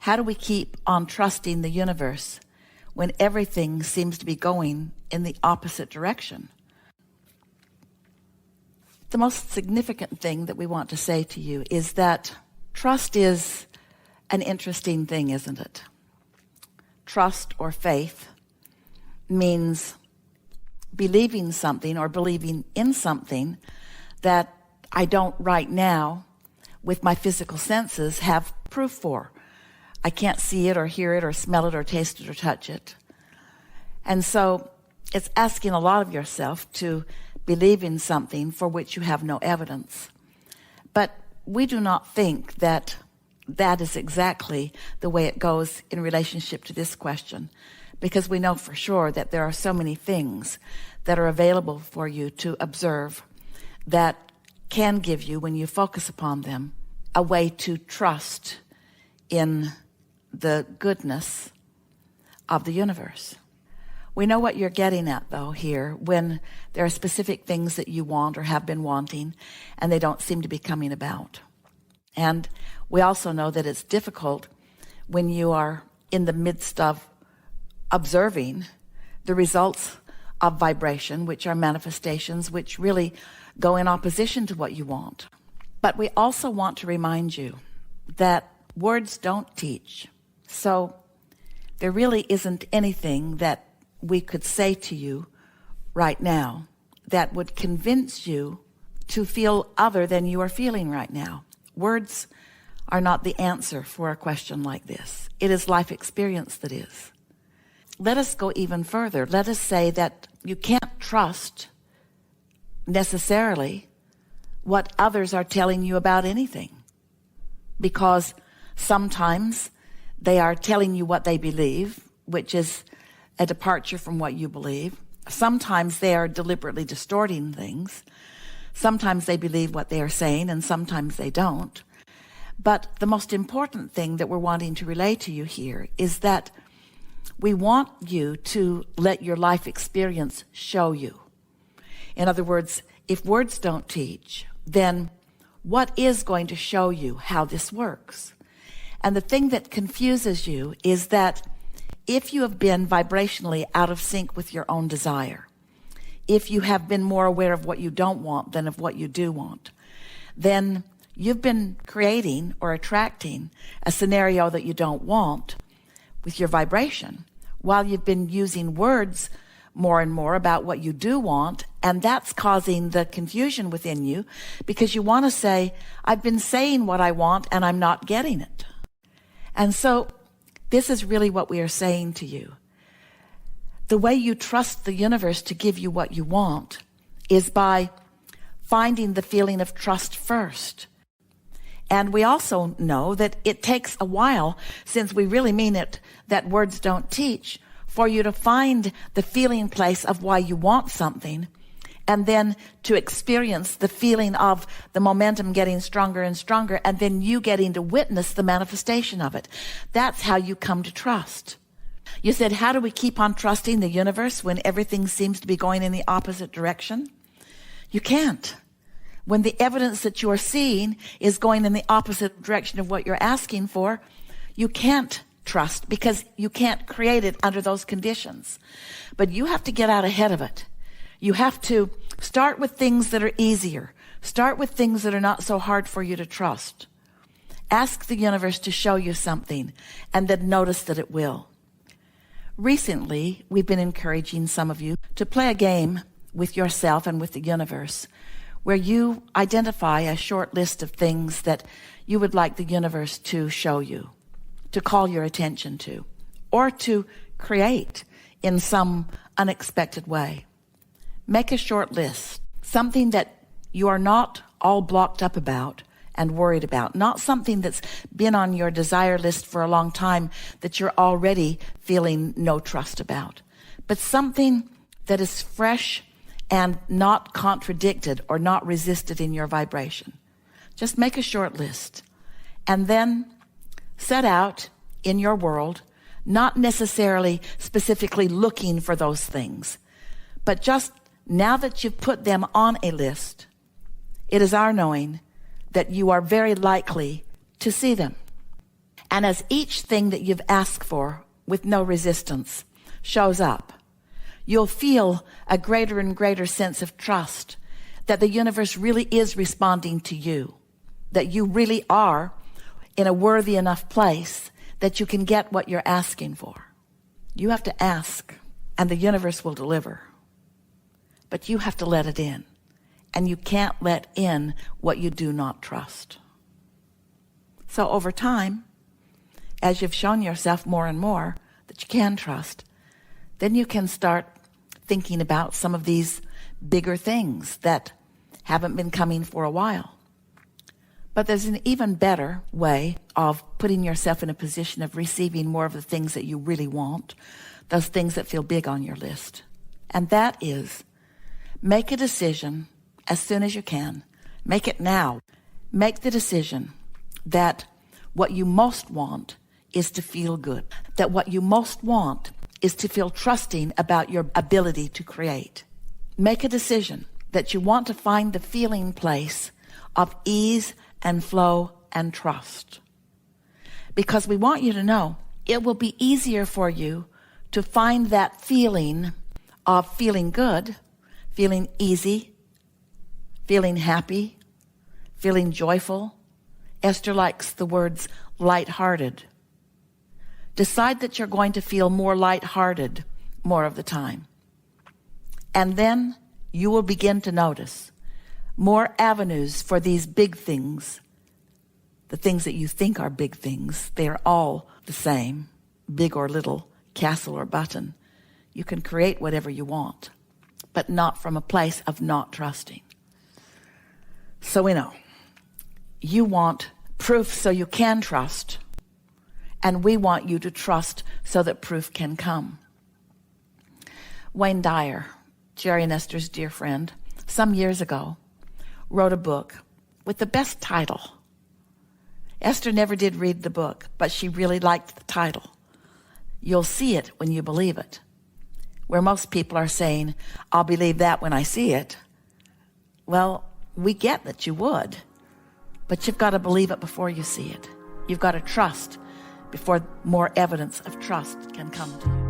How do we keep on trusting the universe when everything seems to be going in the opposite direction? The most significant thing that we want to say to you is that trust is an interesting thing, isn't it? Trust or faith means believing something or believing in something that I don't right now, with my physical senses, have proof for. I can't see it or hear it or smell it or taste it or touch it. And so it's asking a lot of yourself to believe in something for which you have no evidence. But we do not think that that is exactly the way it goes in relationship to this question, because we know for sure that there are so many things that are available for you to observe that can give you, when you focus upon them, a way to trust in the goodness of the universe. We know what you're getting at, though, here, when there are specific things that you want or have been wanting, and they don't seem to be coming about. And we also know that it's difficult when you are in the midst of observing the results of vibration, which are manifestations which really go in opposition to what you want. But we also want to remind you that words don't teach. So there really isn't anything that we could say to you right now that would convince you to feel other than you are feeling right now. Words are not the answer for a question like this. It is life experience that is. Let us go even further. Let us say that you can't trust necessarily what others are telling you about anything, because sometimes they are telling you what they believe, which is a departure from what you believe. Sometimes they are deliberately distorting things. Sometimes they believe what they are saying, and sometimes they don't. But the most important thing that we're wanting to relay to you here is that we want you to let your life experience show you. In other words, if words don't teach, then what is going to show you how this works? And the thing that confuses you is that if you have been vibrationally out of sync with your own desire, if you have been more aware of what you don't want than of what you do want, then you've been creating or attracting a scenario that you don't want with your vibration, while you've been using words more and more about what you do want, and that's causing the confusion within you, because you want to say, I've been saying what I want and I'm not getting it. And so this is really what we are saying to you. The way you trust the universe to give you what you want is by finding the feeling of trust first. And we also know that it takes a while, since we really mean it, that words don't teach, for you to find the feeling place of why you want something, and then to experience the feeling of the momentum getting stronger and stronger, and then you getting to witness the manifestation of it. That's how you come to trust. You said, how do we keep on trusting the universe when everything seems to be going in the opposite direction? You can't. When the evidence that you are seeing is going in the opposite direction of what you're asking for, you can't trust, because you can't create it under those conditions. But you have to get out ahead of it. You have to start with things that are easier. Start with things that are not so hard for you to trust. Ask the universe to show you something, and then notice that it will. Recently, we've been encouraging some of you to play a game with yourself and with the universe, where you identify a short list of things that you would like the universe to show you, to call your attention to, or to create in some unexpected way. Make a short list, something that you are not all blocked up about and worried about, not something that's been on your desire list for a long time that you're already feeling no trust about, but something that is fresh and not contradicted or not resisted in your vibration. Just make a short list, and then set out in your world, not necessarily specifically looking for those things, but just now that you've put them on a list, it is our knowing that you are very likely to see them. And as each thing that you've asked for with no resistance shows up, you'll feel a greater and greater sense of trust that the universe really is responding to you, that you really are in a worthy enough place that you can get what you're asking for. You have to ask, and the universe will deliver. But you have to let it in. And you can't let in what you do not trust. So over time, as you've shown yourself more and more that you can trust, then you can start thinking about some of these bigger things that haven't been coming for a while. But there's an even better way of putting yourself in a position of receiving more of the things that you really want, those things that feel big on your list. And that is, make a decision as soon as you can. Make it now. Make the decision that what you most want is to feel good. That what you most want is to feel trusting about your ability to create. Make a decision that you want to find the feeling place of ease and flow and trust. Because we want you to know it will be easier for you to find that feeling of feeling good, feeling easy, feeling happy, feeling joyful. Esther likes the words lighthearted. Decide that you're going to feel more lighthearted more of the time. And then you will begin to notice more avenues for these big things, the things that you think are big things. They are all the same, big or little, castle or button. You can create whatever you want, but not from a place of not trusting. So we know you want proof so you can trust, and we want you to trust so that proof can come. Wayne Dyer, Jerry and Esther's dear friend, some years ago wrote a book with the best title. Esther never did read the book, but she really liked the title. You'll see it when you believe it. Where most people are saying, I'll believe that when I see it. Well, we get that you would, but you've got to believe it before you see it. You've got to trust before more evidence of trust can come to you.